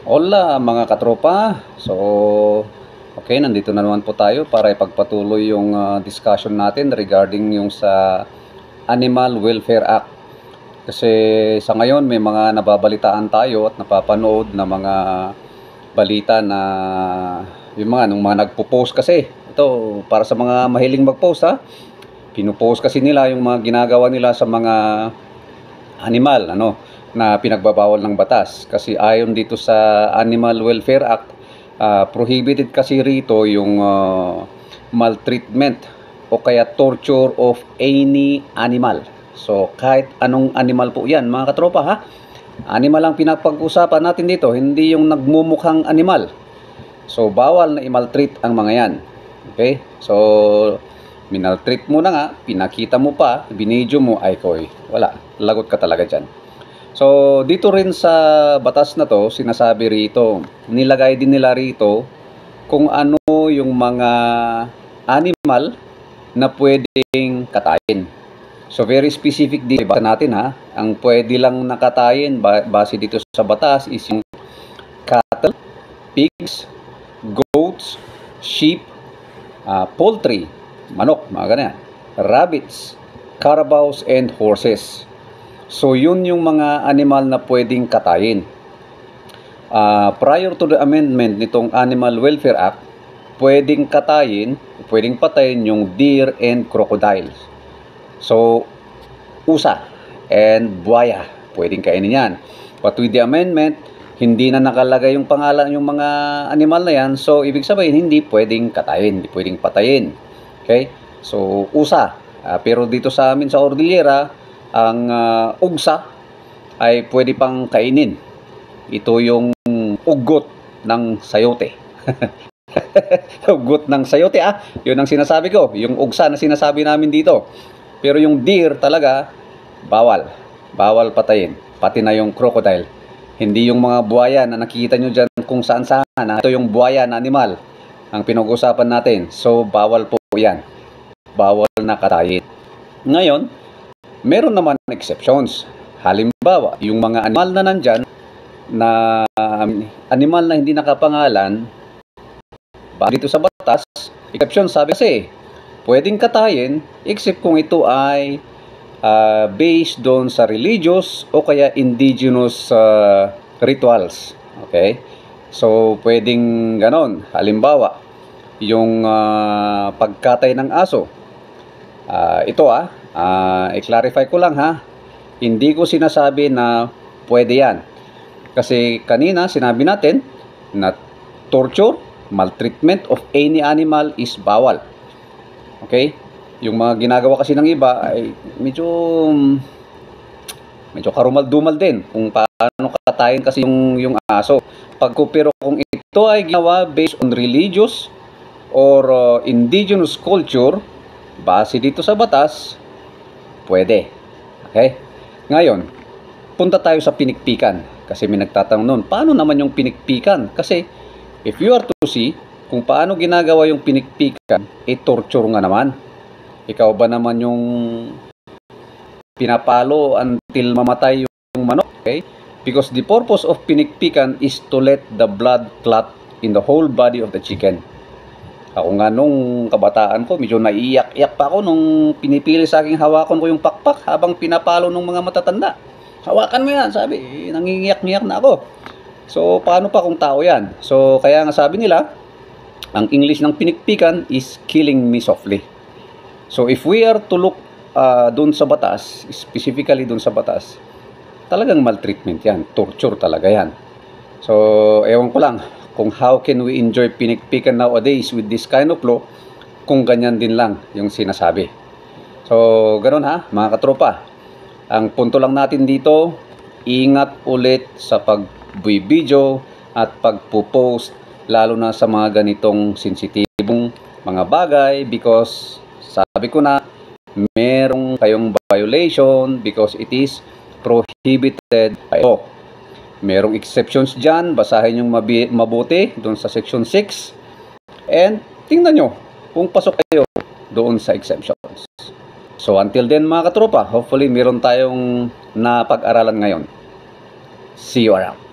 Hola mga katropa. Okay, nandito na naman po tayo para ipagpatuloy yung discussion natin regarding yung sa Animal Welfare Act. Kasi sa ngayon may mga nababalitaan tayo at napapanood na mga balita na yung nung mga nagpo-post kasi. Ito para sa mga mahiling mag-post ha. Pino-post kasi nila yung mga ginagawa nila sa mga animal na pinagbabawal ng batas kasi ayon dito sa Animal Welfare Act, prohibited kasi rito yung maltreatment o kaya torture of any animal. So kahit anong animal po yan mga katropa ha, animal ang pinapag-usapan natin dito, hindi yung nagmumukhang animal. So bawal na i-maltreat ang mga yan. Okay, so minaltreat mo na nga, pinakita mo pa, binidyo mo, ay koy, wala, lagot ka talaga dyan. So dito rin sa batas na to, sinasabi rito, nilagay din nila rito kung ano yung mga animal na pwedeng katayin. So very specific dito natin ha, ang pwede lang nakatayin base dito sa batas is yung cattle, pigs, goats, sheep, poultry, manok, mga ganyan, rabbits, carabaos, and horses. So yun yung mga animal na pwedeng katayin. Prior to the amendment nitong Animal Welfare Act, pwedeng katayin, pwedeng patayin yung deer and crocodiles. So usa and buaya, pwedeng kainin yan. But with the amendment, hindi na nakalagay yung pangalan yung mga animal na yan. So ibig sabihin hindi pwedeng katayin, hindi pwedeng patayin. Okay? So usa. Pero dito sa amin sa Cordillera, ang ugsa ay pwede pang kainin. Ito yung ugot ng sayote. Ugot ng sayote yun ang sinasabi ko. Yung ugsa na sinasabi namin dito. Pero yung deer talaga, bawal. Bawal patayin. Pati na yung crocodile. Hindi yung mga buhaya na nakikita nyo dyan kung saan saan. Ito yung buhaya na animal ang pinag-usapan natin. So bawal po yan. Bawal na katayin. Ngayon, meron naman exceptions. Halimbawa, yung mga animal na nandyan, na animal na hindi nakapangalan, dito sa batas, exception sabi kasi, pwedeng katayin, except kung ito ay based doon sa religious o kaya indigenous rituals. Okay? So, pwedeng ganon. Halimbawa, yung pagkatay ng aso. Ito i-clarify ko lang ha, hindi ko sinasabi na pwede yan kasi kanina sinabi natin na torture, maltreatment of any animal is bawal. Okay, yung mga ginagawa kasi ng iba ay medyo karumal-dumal din kung paano katayin kasi yung aso. Pero kung ito ay ginawa based on religious or indigenous culture, base dito sa batas, pwede. Okay? Ngayon, punta tayo sa pinikpikan. Kasi may nagtatanong noon, paano naman yung pinikpikan? Kasi, if you are to see, kung paano ginagawa yung pinikpikan, torture nga naman. Ikaw ba naman yung pinapalo until mamatay yung manok? Okay? Because the purpose of pinikpikan is to let the blood clot in the whole body of the chicken. Ako nga nung kabataan ko, medyo naiiyak-iyak pa ako nung pinipili sa aking hawakan ko yung pakpak habang pinapalo ng mga matatanda. Hawakan mo yan, sabi, nangingiyak-ngiyak na ako. So, paano pa kung tao yan? So, kaya nga sabi nila, ang English ng pinikpikan is killing me softly. So, if we are to look dun sa batas, specifically dun sa batas, talagang maltreatment yan, torture talaga yan. So, ewan ko lang, kung how can we enjoy pinikpikan nowadays with this kind of law kung ganyan din lang yung sinasabi. So, ganun ha, mga katropa. Ang punto lang natin dito, ingat ulit sa pag-video at pagpo-post, lalo na sa mga ganitong sensitibong mga bagay because sabi ko na, merong kayong violation because it is prohibited by law. Merong exceptions dyan, basahin yung mabuti doon sa section 6 and tingnan nyo kung pasok kayo doon sa exceptions. So until then mga katropa, hopefully meron tayong napag-aralan ngayon. See you around.